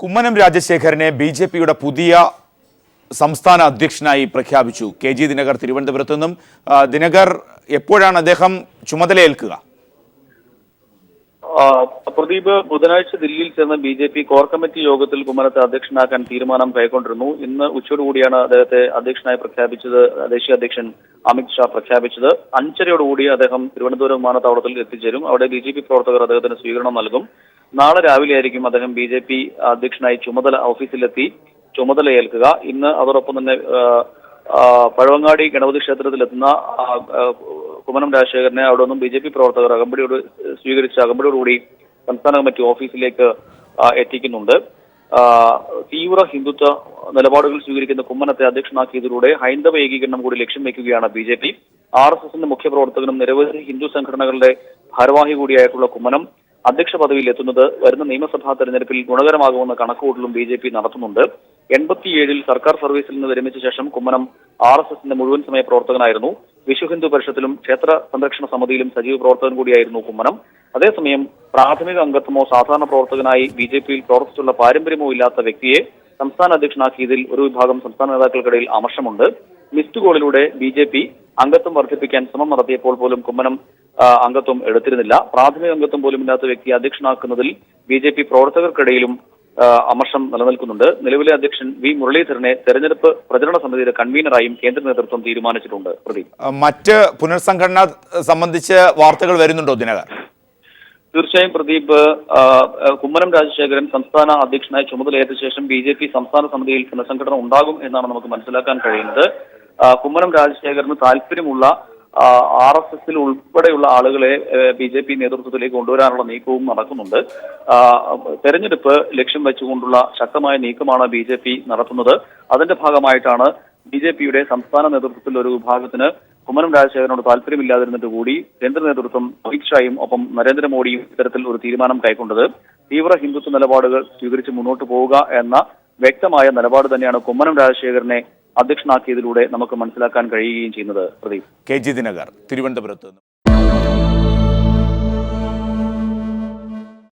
കുമ്മനം രാജശേഖരനെ ബി.ജെ.പിയുടെ പുതിയ സംസ്ഥാന അധ്യക്ഷനായി പ്രഖ്യാപിച്ചു. കെ.ജി. ദിനകർ തിരുവനന്തപുരത്ത് നിന്നും. ദിനകർ, എപ്പോഴാണ് അദ്ദേഹം ചുമതലയേൽക്കുക? പ്രദീപ്, ബുധനാഴ്ച ദില്ലിയിൽ ചേർന്ന ബി.ജെ.പി കോർ കമ്മിറ്റി യോഗത്തിൽ കുമ്മനത്തെ അധ്യക്ഷനാക്കാൻ തീരുമാനം കൈക്കൊണ്ടിരുന്നു. ഇന്ന് ഉച്ചയോടുകൂടിയാണ് അദ്ദേഹത്തെ അധ്യക്ഷനായി പ്രഖ്യാപിച്ചത്. ദേശീയ അധ്യക്ഷൻ അമിത് ഷാ പ്രഖ്യാപിച്ചത്. 5:30 അദ്ദേഹം തിരുവനന്തപുരം വിമാനത്താവളത്തിൽ എത്തിച്ചേരും. അവിടെ ബി.ജെ.പി പ്രവർത്തകർ അദ്ദേഹത്തിന് സ്വീകരണം നൽകും. നാളെ രാവിലെയായിരിക്കും അദ്ദേഹം ബി.ജെ.പി അധ്യക്ഷനായി ഓഫീസിലെത്തി ചുമതലയേൽക്കുക. ഇന്ന് അതോടൊപ്പം തന്നെ പഴവങ്ങാടി ഗണപതി ക്ഷേത്രത്തിലെത്തുന്ന കുമ്മനം രാജശേഖരനെ അവിടെ നിന്നും ബി.ജെ.പി പ്രവർത്തകർ അകമ്പടിയോടുകൂടി സംസ്ഥാന കമ്മിറ്റി ഓഫീസിലേക്ക് എത്തിക്കുന്നുണ്ട്. തീവ്ര ഹിന്ദുത്വ നിലപാടുകൾ സ്വീകരിക്കുന്ന കുമ്മനത്തെ അധ്യക്ഷനാക്കിയതിലൂടെ ഹൈന്ദവ ഏകീകരണം കൂടി ലക്ഷ്യം വെക്കുകയാണ് ബി.ജെ.പി. RSSന്റെ മുഖ്യപ്രവർത്തകനും നിരവധി ഹിന്ദു സംഘടനകളുടെ ഭാരവാഹി കൂടിയായിട്ടുള്ള കുമ്മനം അധ്യക്ഷ പദവിയിൽ എത്തുന്നത് വരുന്ന നിയമസഭാ തെരഞ്ഞെടുപ്പിൽ ഗുണകരമാകുമെന്ന കണക്കുകൂട്ടലും ബി.ജെ.പി നടത്തുന്നുണ്ട്. 87-ൽ സർക്കാർ സർവീസിൽ നിന്ന് വിരമിച്ച ശേഷം കുമ്മനം RSSന്റെ മുഴുവൻ സമയ പ്രവർത്തകനായിരുന്നു. വിശ്വ ഹിന്ദു പരിഷത്തിലും ക്ഷേത്ര സംരക്ഷണ സമിതിയിലും സജീവ പ്രവർത്തകൻ കൂടിയായിരുന്നു കുമ്മനം. അതേസമയം പ്രാഥമിക അംഗത്വമോ സാധാരണ പ്രവർത്തകനായി ബി.ജെ.പിയിൽ പ്രവർത്തിച്ചുള്ള പാരമ്പര്യമോ ഇല്ലാത്ത വ്യക്തിയെ സംസ്ഥാന അധ്യക്ഷനാക്കിയതിൽ ഒരു വിഭാഗം സംസ്ഥാന നേതാക്കൾക്കിടയിൽ അമർഷമുണ്ട്. മിസ്ഡ് കോളിലൂടെ ബി.ജെ.പി അംഗത്വം വർദ്ധിപ്പിക്കാൻ ശ്രമം നടത്തിയപ്പോൾ പോലും കുമ്മനം അംഗത്വം എടുത്തിരുന്നില്ല. പ്രാഥമിക അംഗത്വം പോലും ഇല്ലാത്ത വ്യക്തിയെ അധ്യക്ഷനാക്കുന്നതിൽ ബി.ജെ.പി പ്രവർത്തകർക്കിടയിലും അമർഷം നിലനിൽക്കുന്നുണ്ട്. നിലവിലെ അധ്യക്ഷൻ വി മുരളീധരനെ തെരഞ്ഞെടുപ്പ് പ്രചരണ സമിതിയുടെ കൺവീനറായും കേന്ദ്ര നേതൃത്വം തീരുമാനിച്ചിട്ടുണ്ട്. പ്രദീപ്, മറ്റ് പുനർസംഘടന സംബന്ധിച്ച് വാർത്തകൾ വരുന്നുണ്ടോ ദിനകർ? തീർച്ചയായും പ്രദീപ്, കുമ്മനം രാജശേഖരൻ സംസ്ഥാന അധ്യക്ഷനായി ചുമതലയേറ്റ ശേഷം ബി.ജെ.പി സംസ്ഥാന സമിതിയിൽ പുനഃസംഘടന ഉണ്ടാകും എന്നാണ് നമുക്ക് മനസ്സിലാക്കാൻ കഴിയുന്നത്. കുമ്മനം രാജശേഖരന് താല്പര്യമുള്ള RSSൽ ഉൾപ്പെടെയുള്ള ആളുകളെ ബി.ജെ.പി നേതൃത്വത്തിലേക്ക് കൊണ്ടുവരാനുള്ള നീക്കവും നടക്കുന്നുണ്ട്. തെരഞ്ഞെടുപ്പ് ലക്ഷ്യം വെച്ചുകൊണ്ടുള്ള ശക്തമായ നീക്കമാണ് ബി.ജെ.പി നടത്തുന്നത്. അതിന്റെ ഭാഗമായിട്ടാണ് ബി.ജെ.പിയുടെ സംസ്ഥാന നേതൃത്വത്തിൽ ഒരു വിഭാഗത്തിന് കുമ്മനം രാജശേഖരനോട് താല്പര്യമില്ലാതിരുന്നിട്ട് കൂടി കേന്ദ്ര നേതൃത്വം അമിത് ഷായും ഒപ്പം നരേന്ദ്രമോദിയും ഇത്തരത്തിൽ ഒരു തീരുമാനം കൈക്കൊണ്ടത്. തീവ്ര ഹിന്ദുത്വ നിലപാടുകൾ സ്വീകരിച്ച് മുന്നോട്ട് പോവുക എന്ന വ്യക്തമായ നിലപാട് തന്നെയാണ് കുമ്മനം രാജശേഖരനെ അധ്യക്ഷനാക്കിയതിലൂടെ നമുക്ക് മനസ്സിലാക്കാൻ കഴിയുകയും ചെയ്യുന്നത്. പ്രദീപ്, കെ.ജി. ദിനകർ തിരുവനന്തപുരത്ത് നിന്ന്.